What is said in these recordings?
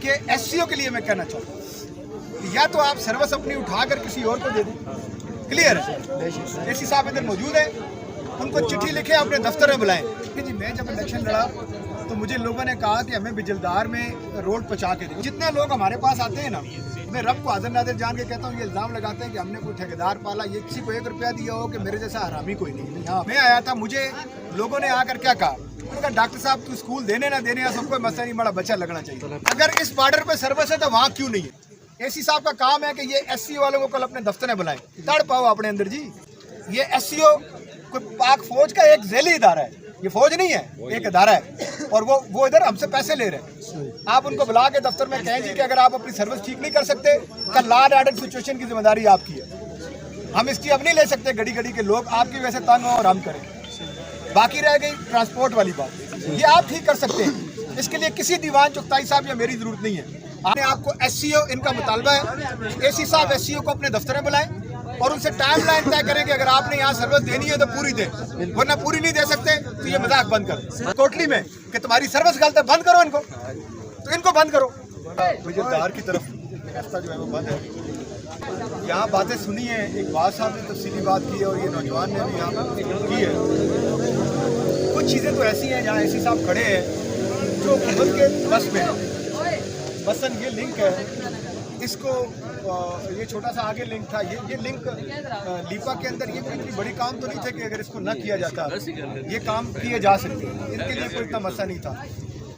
कि एससीओ के लिए मैं कहना चाहता हूँ, या तो आप सर्विस अपनी उठाकर किसी और को दे दें। क्लियर है? एसी साहब इधर मौजूद है, उनको चिट्ठी लिखे अपने दफ्तर में बुलाएं कि जी मैं जब इलेक्शन लड़ा तो मुझे लोगों ने कहा कि हमें बिजलदार में रोड पहुँचा के दें। जितने लोग हमारे पास आते हैं ना, मैं रब को हाजिर नाजिर जान के कहता हूँ, ये इल्ज़ाम लगाते हैं कि हमने कोई ठेकेदार पाला, ये किसी को 1 रुपया दिया हो कि मेरे जैसा हरामी कोई नहीं। हाँ, मैं आया था, मुझे लोगों ने आकर क्या कहा, उनका डॉक्टर साहब तू स्कूल देने ना देने सबको मसला नहीं, बड़ा बच्चा लगना चाहिए। अगर इस बॉर्डर पे सर्विस है तो वहाँ क्यों नहीं है? एसी साहब का काम है कि ये एससीओ वालों को कल अपने दफ्तर में बुलाएं, तड़ पाओ अपने अंदर जी। ये एससीओ कोई पाक फौज का एक ज़ैली इदारा है, ये फौज नहीं है, एक इदारा है, और वो इधर हमसे पैसे ले रहे हैं। आप उनको बुला के दफ्तर में कहें जी कि अगर आप अपनी सर्विस ठीक नहीं कर सकते, कल लॉ एंड ऑर्डर सिचुएशन की जिम्मेदारी आपकी है, हम इसकी अब नहीं ले सकते। घड़ी घड़ी के लोग आपकी वजह से तंग हो और हम करें। बाकी रह गई ट्रांसपोर्ट वाली बात, ये आप ठीक कर सकते हैं, इसके लिए किसी दीवान चुगताई साहब या मेरी जरूरत नहीं है। आपको एससीओ इनका मुतालबा है, एसी साहब एससीओ को अपने दफ्तर में बुलाएं और उनसे टाइम लाइन तय करें कि अगर आपने यहाँ सर्विस देनी है तो पूरी दें, वरना पूरी नहीं दे सकते तो ये मजाक बंद कर कोटली में कि तुम्हारी सर्विस गलत है, बंद करो इनको, तो इनको बंद करो। बिजलदार की तरफ रास्ता जो है वो बंद है। यहाँ बातें सुनी है, एक बात साहब ने तफसीली बात की है और ये नौजवान ने भी यहाँ की है। कुछ चीज़ें तो ऐसी हैं जहाँ एसी साहब खड़े हैं जो हुकूमत के बस में है। मसलन ये लिंक है, इसको ये छोटा सा आगे लिंक था, ये लिंक लीपा के अंदर ये कोई इतनी बड़ी काम तो नहीं थे कि अगर इसको न किया जाता ये काम किए जा सकते, इनके लिए कोई इतना मसला नहीं था।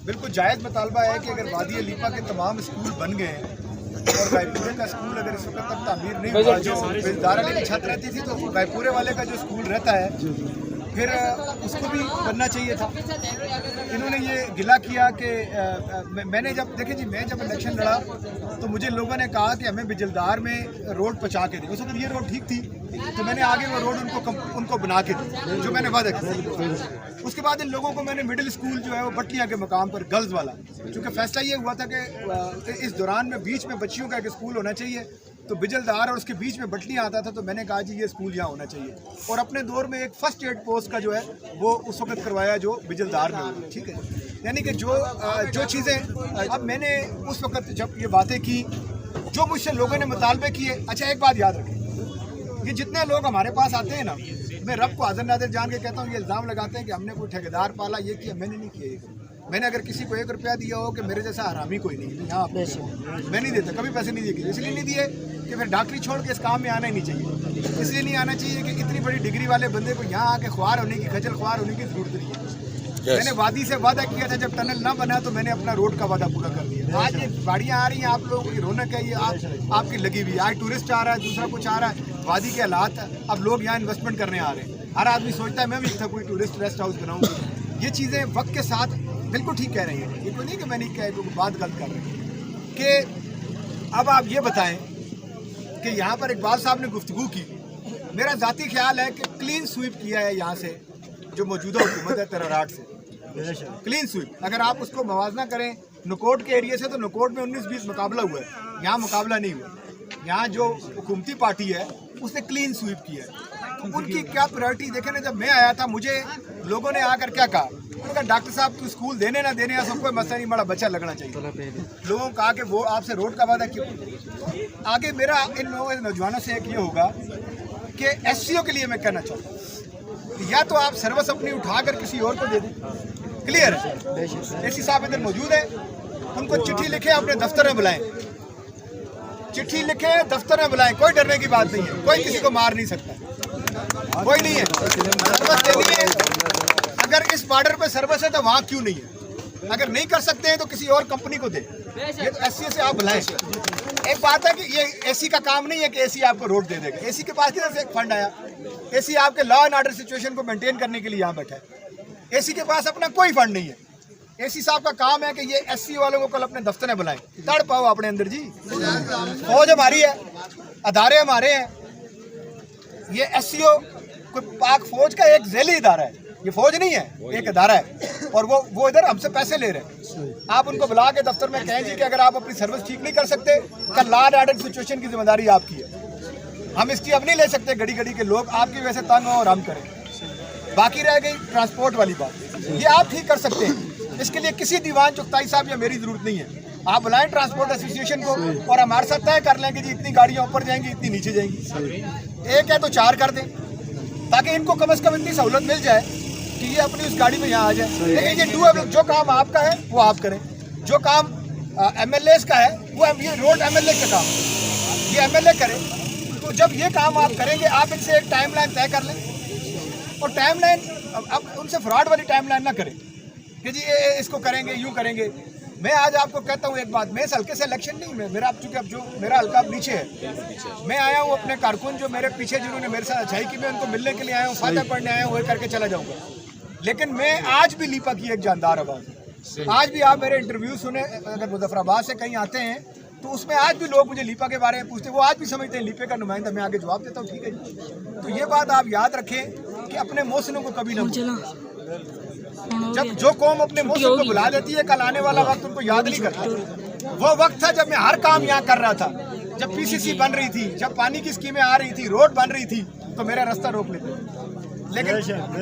बिल्कुल जायज़ मुतालबा है कि अगर वादी लीपा के तमाम स्कूल बन गए और गायपुरे का स्कूल अगर इस वक्त तक तामीर नहीं हुआ, जो बिजदारा की छत रहती थी तो गायपुरे वाले का जो स्कूल रहता है फिर उसको भी बनना चाहिए था। इन्होंने ये गिला किया कि मैंने जब देखे जी मैं जब इलेक्शन लड़ा तो मुझे लोगों ने कहा कि हमें बिजलदार में रोड पहुँचा के दें। उस वक्त ये रोड ठीक थी तो मैंने आगे वो रोड उनको बना के दी जो मैंने वादा किया। उसके बाद इन लोगों को मैंने मिडिल स्कूल जो है वो बटलियाँ के मकाम पर गर्ल्स वाला, चूँकि फैसला ये हुआ था कि इस दौरान में बीच में बच्चियों का एक स्कूल होना चाहिए, तो बिजलदार और उसके बीच में बटलियाँ आता था, तो मैंने कहा जी ये स्कूल यहाँ होना चाहिए। और अपने दौर में एक फर्स्ट एड पोस्ट का जो है वो उस वक्त करवाया जो बिजलदार में हुआ। ठीक है, यानी कि जो चीज़ें अब मैंने उस वक्त जब ये बातें की, जो मुझसे लोगों ने मुतालबे किए। अच्छा एक बात याद रखें, ये जितने लोग हमारे पास आते हैं ना, मैं रब को हाजिर नाजिर जान के कहता हूँ, ये इल्ज़ाम लगाते हैं कि हमने कोई ठेकेदार पाला, ये किया, मैंने नहीं किया। मैंने अगर किसी को 1 रुपया दिया हो कि मेरे जैसा हरामी कोई नहीं, यहाँ मैं नहीं देता, कभी पैसे नहीं दिए। इसलिए नहीं दिए कि फिर डॉक्टरी छोड़ के इस काम में आना ही नहीं चाहिए। इसलिए नहीं आना चाहिए कि इतनी बड़ी डिग्री वाले बंदे को यहाँ आके ख्वार होने की, खजल ख्वार होने की जरूरत नहीं है। मैंने वादी से वादा किया था, जब टनल ना बना तो मैंने अपना रोड का वादा पूरा कर दिया। आज ये गाड़ियाँ आ रही हैं, आप लोगों की रौनक है, ये आपकी लगी हुई। आज टूरिस्ट आ रहा है, दूसरा कुछ आ रहा है, वादी के हालात, अब लोग यहाँ इन्वेस्टमेंट करने आ रहे हैं। हर आदमी सोचता है मैं भी कोई टूरिस्ट रेस्ट हाउस बनाऊँ। ये चीज़ें वक्त के साथ बिल्कुल ठीक कह रही हैं, ये कोई नहीं कि मैं नहीं कह कोई बात गलत कर रही हूँ। कि अब आप ये बताएं कि यहाँ पर इकबाल साहब ने गुफ्तगू की, मेरा ज़ाती ख्याल है कि क्लीन स्वीप किया है यहाँ से जो मौजूदा हुकूमत है तरराट से, क्लीन स्वीप। अगर आप उसको मवाजना करें नुकोट के एरिया से, तो नुकोट में 19-20 मुकाबला हुआ है, यहाँ मुकाबला नहीं हुआ। यहाँ जो हुकूमती पार्टी है उसने क्लीन स्वीप किया है। तो उनकी क्या प्रायोरिटी देखें ना, जब मैं आया था मुझे लोगों ने आकर क्या कहा, उनका डॉक्टर साहब तू स्कूल देने ना देने सबको मसला नहीं, बड़ा बच्चा लगना चाहिए। लोगों को कहा कि वो आपसे रोड का वादा क्यों। आगे मेरा इन लोगों नौजवानों से एक ये होगा कि एससीओ के लिए मैं कहना चाहता हूँ, या तो आप सर्विस अपनी उठाकर किसी और को दे दें। क्लियर है? एसी साहब इधर मौजूद है, उनको चिट्ठी लिखे अपने दफ्तर में बुलाएं, चिट्ठी लिखे दफ्तर में बुलाएं। कोई डरने की बात नहीं है, कोई किसी को मार नहीं सकता, कोई नहीं है। सर्विस देनी है, अगर इस बॉर्डर पे सर्विस है तो वहाँ क्यों नहीं है? अगर नहीं कर सकते हैं तो किसी और कंपनी को दे। ये तो एससी से आप बुलाएं। एक बात है कि ये एसी का काम नहीं है कि एसी आपको रोड दे देगा। एसी के पास किधर से एक फंड आया? एसी आपके लॉ एंड ऑर्डर सिचुएशन को मेंटेन करने के लिए यहाँ बैठा है। एसी के पास अपना कोई फंड नहीं है। एसी साहब का काम है कि ये एससी वालों को कल अपने दफ्तर में बुलाएं, तड़ पाओ अपने अंदर जी। फौज हमारी है, अदारे हमारे हैं। ये एससीओ कोई पाक फौज का एक ज़ैली इदारा है, ये फौज नहीं है, एक इदारा है, और वो इधर हमसे पैसे ले रहे हैं। आप उनको बुला के दफ्तर में कहें जी कि अगर आप अपनी सर्विस ठीक नहीं कर सकते, कल लॉ एंड ऑर्डर सिचुएशन की जिम्मेदारी आपकी है, हम इसकी अब नहीं ले सकते। घड़ी घड़ी के लोग आपकी वजह से तंग हो और हम करें। बाकी रह गई ट्रांसपोर्ट वाली बात, ये आप ठीक कर सकते हैं, इसके लिए किसी दीवान चुगताई साहब या मेरी जरूरत नहीं है। आप बुलाएं ट्रांसपोर्ट एसोसिएशन को और हमारे साथ तय कर लें कि जी इतनी गाड़ियाँ ऊपर जाएंगी, इतनी नीचे जाएंगी। एक है तो 4 कर दें, ताकि इनको कम से कम इतनी सहूलत मिल जाए कि ये अपनी उस गाड़ी में यहाँ आ जाए। लेकिन ये डूएबल, जो काम आपका है वो आप करें, जो काम MLAs का है वो ये रोड MLA का काम है, ये MLA करे। तो जब ये काम आप करेंगे, आप इनसे एक टाइमलाइन तय कर लें और टाइमलाइन अब उनसे फ्रॉड वाली टाइमलाइन ना करें कि जी ये इसको करेंगे, यूँ करेंगे। मैं आज आपको कहता हूँ एक बात, मैं इस हल्के से इलेक्शन नहीं, मेरा चूँकि अब जो मेरा हल्का नीचे है, मैं आया हूँ अपने कारकुन जो मेरे पीछे जिन्होंने मेरे साथ अच्छाई की, मैं उनको मिलने के लिए आया हूँ, फायदा पढ़ने आया हूँ, वही करके चला जाऊँगा। लेकिन मैं आज भी लीपा की एक जानदार आवाज़, आज भी आप मेरे इंटरव्यू सुने, अगर मुजफ्फराबाद से कहीं आते हैं तो उसमें आज भी लोग मुझे लीपा के बारे में पूछते हैं, वो आज भी समझते हैं लीपे का नुमाइंदा, मैं आगे जवाब देता हूँ, ठीक है जी। तो ये बात आप याद रखें कि अपने मोहसिनों को कभी ना जब जो कौम अपने मोहसिन को बुला देती है, कल आने वाला वक्त उनको याद नहीं करता। वो वक्त था जब मैं हर काम यहाँ कर रहा था, जब PCC बन रही थी, जब पानी की स्कीमें आ रही थी, रोड बन रही थी, तो मेरा रास्ता रोक लेते, लेकिन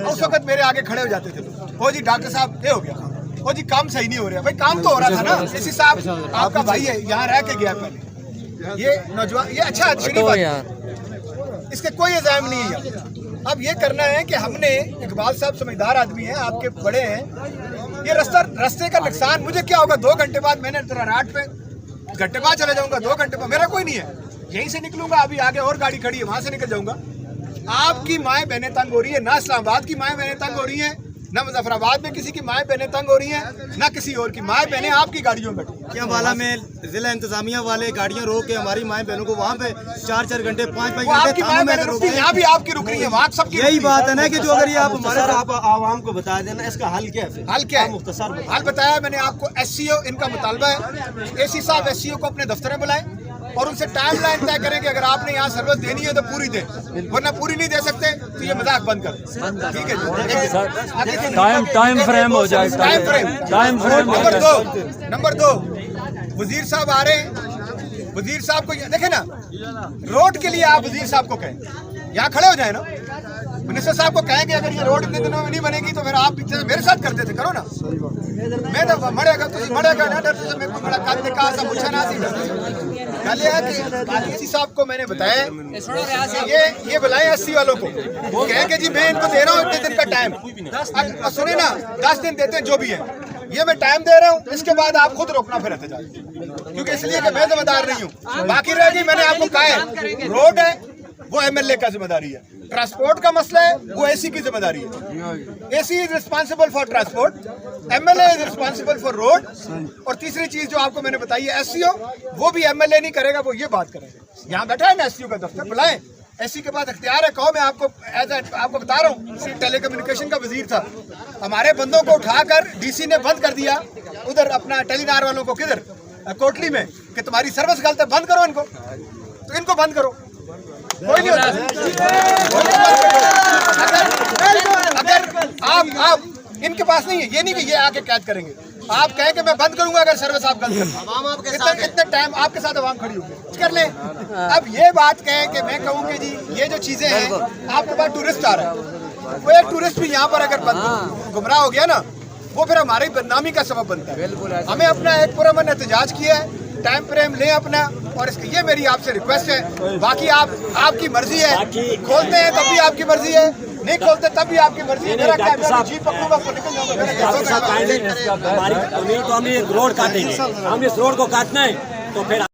उस वक्त मेरे आगे खड़े हो जाते थे। ओ जी डॉक्टर साहब ये हो गया, ओ जी काम सही नहीं हो रहा। भाई काम तो हो रहा था ना, AC साहब आपका भाई है, यहाँ रह के गया पहले, ये नौजवान, ये अच्छा इसके कोई इल्जाम नहीं है। अब ये करना है कि हमने, इकबाल साहब समझदार आदमी हैं, आपके बड़े हैं, ये रास्ते का नुकसान मुझे क्या होगा, 2 घंटे बाद मैंने तेरा रात पे घंटे बाद चले जाऊंगा, 2 घंटे बाद मेरा कोई नहीं है, यहीं से निकलूंगा, अभी आगे और गाड़ी खड़ी है वहां से निकल जाऊंगा। आपकी माएँ बहनें तंग हो रही है, ना इस्लामाबाद की माएँ बहनें तंग हो रही हैं, ना मुजफ्फराबाद में किसी की माएँ बहनें तंग हो रही हैं, ना किसी और की माएँ बहनें आपकी गाड़ियों में बैठी। क्या वाला में जिला इंतजामिया वाले गाड़ियां रोक के हमारी माएँ बहनों को वहाँ पे 4-4 घंटे 5-5 घंटे यहाँ भी आपकी रुक रही है, वहाँ सबकी। यही बात है ना कि जो अगर ये आप हमारे आप आवाम को बता देना इसका हल क्या है? हल क्या है? मुख्तसर हल बताया मैंने आपको। SCO इनका मुतालबा है, AC साहब SCO को अपने दफ्तर में बुलाएं और उनसे टाइम लाइन तय करें कि अगर आपने यहाँ सर्विस देनी है तो पूरी दे, वरना पूरी नहीं दे सकते तो ये मजाक बंद कर, ठीक है जी। टाइम फ्रेम हो जाए, टाइम फ्रेम। नंबर 2 वजीर साहब आ रहे हैं, वजीर साहब को देखे ना, रोड के लिए आप वजीर साहब को कहें यहाँ खड़े हो जाए ना, मिनिस्टर साहब को कहेंगे अगर ये रोड इतने दिनों में नहीं बनेगी तो फिर आप पीछे मेरे साथ करते थे, करो ना। मैं तो मरेगा तो मरेगा ना, डर से मैं बड़ा काट ने कहा सब पूछा ना सी। कल AC साहब को मैंने बताया ये बुलाएं SC वालों को, वो कहेंगे जी मैं इनको दे रहा हूँ इतने दिन का टाइम, सुने ना 10 दिन देते हैं जो भी है, ये मैं टाइम दे रहा हूँ, इसके बाद आप खुद रोकना फिर रहते जाए, क्योंकि इसलिए कि मैं जिम्मेदार नहीं हूँ। बाकी रह गई, मैंने आपको कहा है रोड है वो MLA का जिम्मेदारी है, ट्रांसपोर्ट का मसला है वो AC की जिम्मेदारी है। AC is responsible for transport, MLA is responsible for road. और तीसरी चीज जो आपको मैंने बताई है SCO, वो भी MLA नहीं करेगा, वो ये बात करेगा। यहाँ बैठा है ना SCO का दफ्तर, बुलाएं, SC के पास अख्तियार है। कहो मैं आपको आपको बता रहा हूँ, टेलीकम्युनिकेशन का वजीर था, हमारे बंदों को उठाकर DC ने बंद कर दिया उधर अपना टेलीनार वालों को, किधर कोटली में, कि तुम्हारी सर्विस गलत है, बंद करो इनको, तो इनको बंद करो, कोई नहीं होता। अगर आप इनके पास नहीं है, ये नहीं कि ये आके कैद करेंगे, आप कहें कि मैं बंद करूंगा अगर सर्विस आप गलत करें, इतने टाइम आपके साथ आवाम खड़ी होगी, कर ले। अब ये बात कहें कि मैं कहूँ कि जी ये जो चीजें हैं, आपके पास टूरिस्ट आ रहा है, वो एक टूरिस्ट भी यहाँ पर अगर गुमराह हो गया ना, वो फिर हमारी बदनामी का सबब बनता है। हमें अपना एक पुरअमन एहतजाज किया है, टाइम फ्रेम लें अपना, और इसके ये मेरी आपसे रिक्वेस्ट है। बाकी आपकी मर्जी है, खोलते हैं तब भी आपकी मर्जी है, नहीं खोलते तब भी आपकी मर्जी है। मेरा क्या, मैं जीप पकड़ूंगा तो निकल जाऊंगा। हमारी तो हम ये रोड काटेंगे, हम इस रोड को काटना है तो फिर